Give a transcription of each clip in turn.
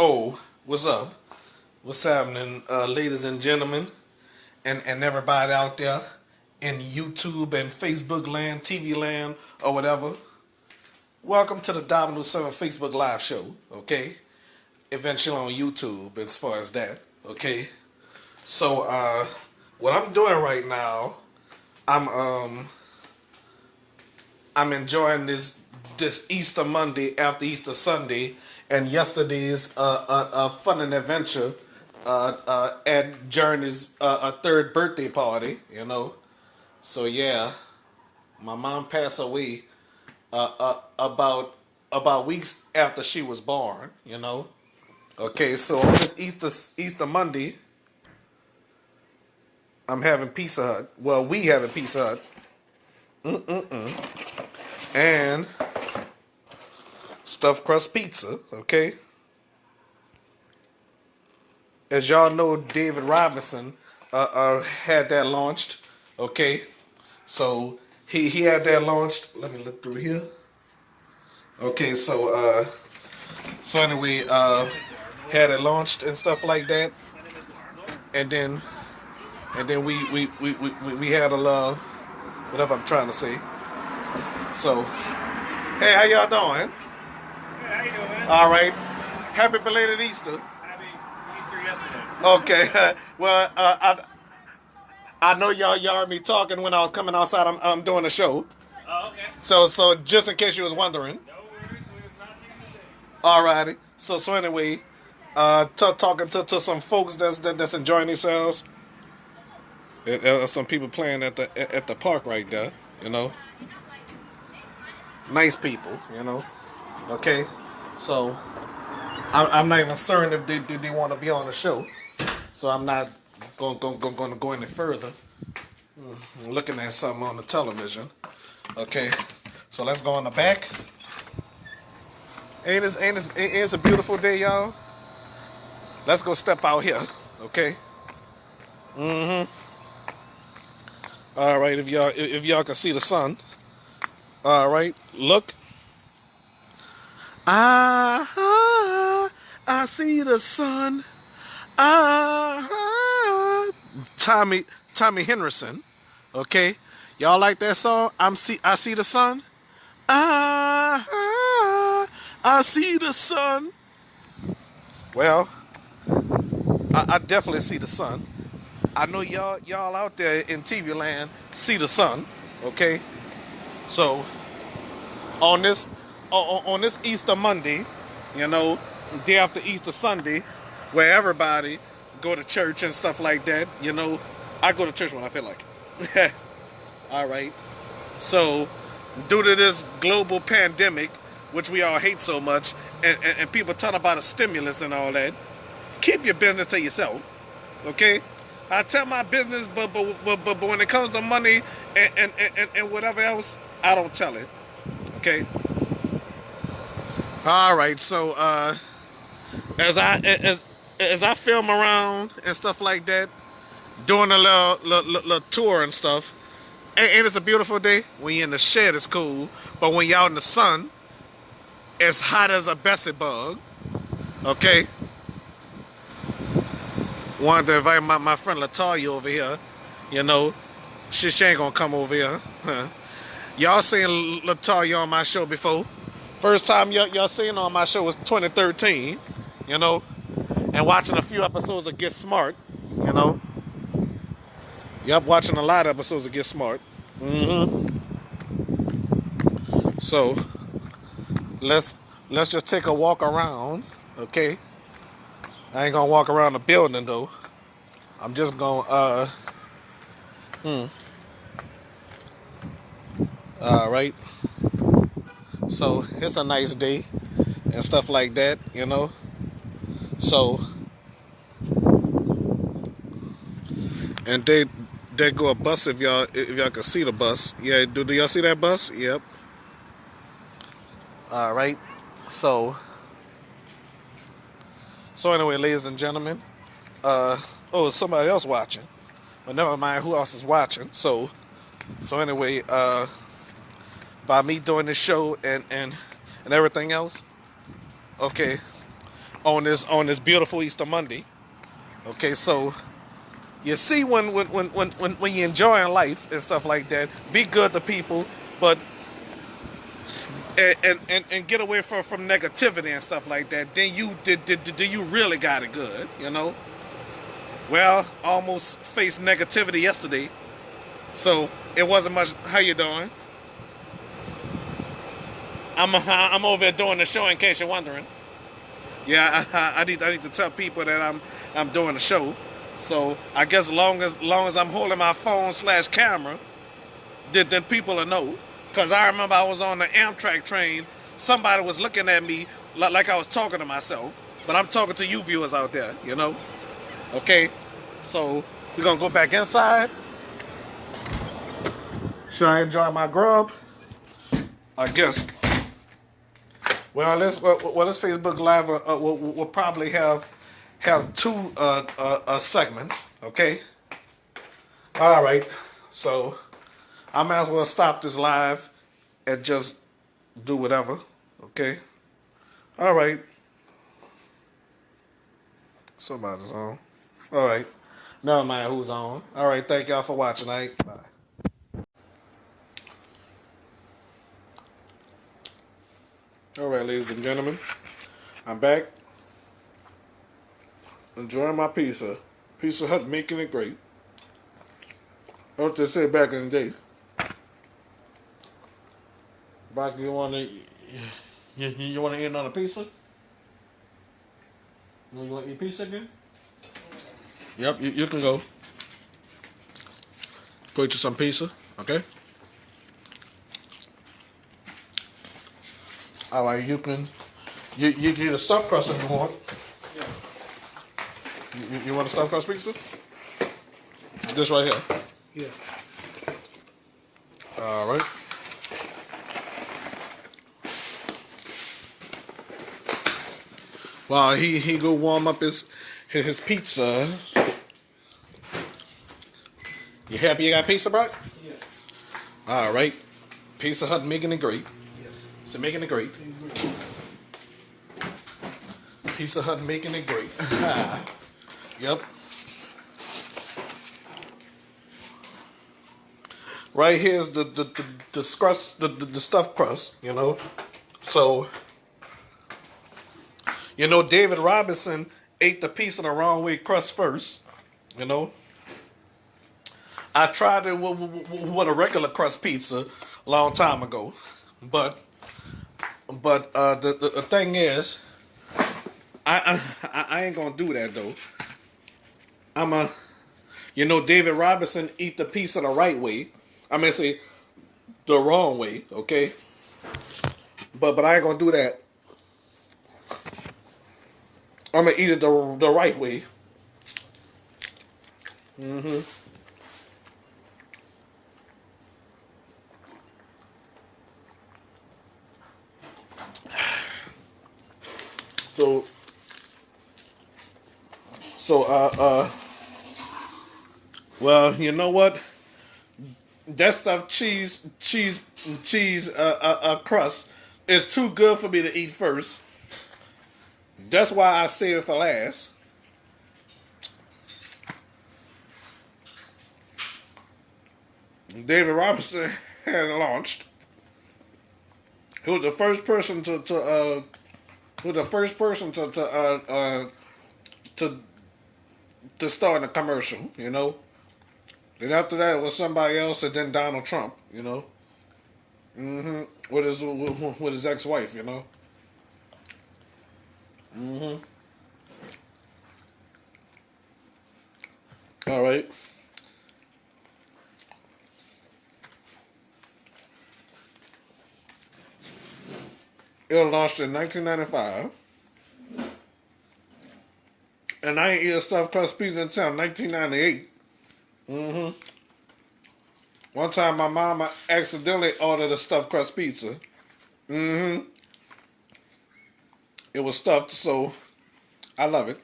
Oh, what's up? What's happening, ladies and gentlemen, and everybody out there in YouTube and Facebook land, TV land, or whatever? Welcome to the Dominoes 7 Facebook Live show, okay? Eventually on YouTube as far as that, okay? So, what I'm doing right now, I'm I'm enjoying this Easter Monday after Easter Sunday and yesterday's fun and adventure at Journey's third birthday party. So yeah, my mom passed away about weeks after she was born. Okay, so on this Easter Monday, I'm having Pizza Hut. Well, we having Pizza Hut. And stuffed crust pizza, okay? As y'all know, David Robinson had that launched, okay? So he had that launched. Let me look through here. Okay, so anyway, had it launched and stuff like that, and then we had a love, whatever I'm trying to say. So, hey, how y'all doing? Good, how you doing? All right. Happy belated Easter. Happy Easter yesterday. Okay. Well, I know y'all heard me talking when I was coming outside. I'm doing a show. Oh, okay. So just in case you was wondering. No worries, we have not taken the day. All righty. So anyway, talking to some folks that's enjoying themselves. There are some people playing at the park right there. Nice people. Okay. So I'm not even certain if they want to be on the show. So I'm not going to go any further. I'm looking at something on the television. Okay. So let's go on the back. Ain't this a beautiful day, y'all? Let's go step out here. Okay. All right. If y'all can see the sun. All right. Look. I see the sun. Tommy Henderson. Okay, y'all like that song? I see the sun. I see the sun. Well, I definitely see the sun. I know y'all out there in TV land see the sun. Okay, so on this Easter Monday, day after Easter Sunday, where everybody go to church and stuff like that, I go to church when I feel like it. All right. So, due to this global pandemic, which we all hate so much, and people talk about a stimulus and all that, keep your business to yourself, okay? I tell my business, but when it comes to money and whatever else, I don't tell it, okay? All right, so as I film around and stuff like that, doing a little tour and stuff, ain't it a beautiful day? When you're in the shed, it's cool, but when you're out in the sun, it's hot as a Bessie bug. Okay. Wanted to invite my friend Latoya over here. She ain't gonna come over here. Huh. Y'all seen Latoya on my show before? First time y'all seen her on my show was 2013, and watching a few episodes of Get Smart, Yep, watching a lot of episodes of Get Smart. So, let's just take a walk around, okay? I ain't gonna walk around the building, though. I'm just gonna, All right. So it's a nice day and stuff like that, So, and they go a bus if y'all can see the bus. Yeah, do y'all see that bus? Yep. All right. So anyway, ladies and gentlemen, somebody else watching. But never mind who else is watching. So anyway, by me doing this show and everything else, okay, on this beautiful Easter Monday. Okay, so you see when you're enjoying life and stuff like that, be good to people, but and get away from negativity and stuff like that. Then you really got it good, you know. Well, almost faced negativity yesterday, so it wasn't much. How you doing? I'm over here doing the show in case you're wondering. Yeah, I need to tell people that I'm doing the show. So I guess long as I'm holding my phone slash camera, then people will know. Cause I remember I was on the Amtrak train. Somebody was looking at me like I was talking to myself, but I'm talking to you viewers out there. You know? Okay. So we're gonna go back inside. Should I enjoy my grub? I guess. Well, this Facebook Live will probably have two segments. Okay. All right. So I might as well stop this live and just do whatever. Okay. All right. Somebody's on. All right. Never mind who's on. All right. Thank y'all for watching. All right. Bye. All right, ladies and gentlemen, I'm back. Enjoying my pizza. Pizza Hut making it great. That's what they say back in the day. Back, you want to you want to eat another pizza? You want to eat pizza again? Yep, you can go. Go eat you some pizza, okay? All right, you can. You get a stuffed crust if you want. Yeah. You want a stuffed crust pizza? This right here. Yeah. All right. While he go warm up his pizza. You happy you got pizza, bro? Yes. All right. Pizza Hut making it great. Yes. So making it great. Pizza Hut making it great. Yep. Right here's the crust, the stuffed crust, you know. So, you know, David Robinson ate the pizza the wrong way crust first, you know. I tried it with a regular crust pizza a long time ago, but the thing is, I ain't gonna do that though. David Robinson eat the pizza the right way. I mean, say the wrong way, okay? But I ain't gonna do that. I'm gonna eat it the right way. Mm-hmm. So, well, you know what? That stuff cheese crust is too good for me to eat first. That's why I save it for last. David Robinson had launched. He was the first person to start a commercial, you know. Then after that, it was somebody else, and then Donald Trump, you know. With his ex-wife, you know. All right. It was launched in 1995. And I ain't eat a stuffed crust pizza until 1998. One time my mom accidentally ordered a stuffed crust pizza. It was stuffed, so I love it.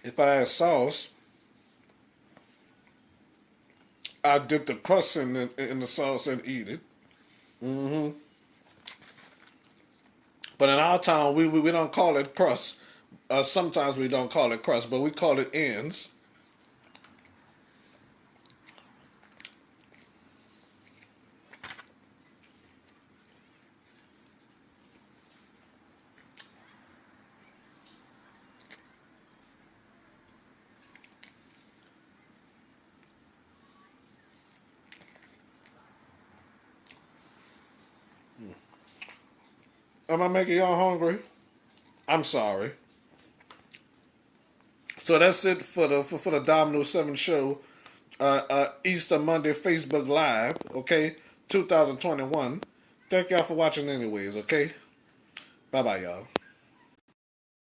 If I add sauce, I dip the crust in the sauce and eat it. But in our town, we don't call it crust. Sometimes we don't call it crust, but we call it ends. Am I making y'all hungry? I'm sorry. So that's it for the Domino 7 show. Easter Monday Facebook Live, okay? 2021. Thank y'all for watching anyways, okay? Bye-bye, y'all.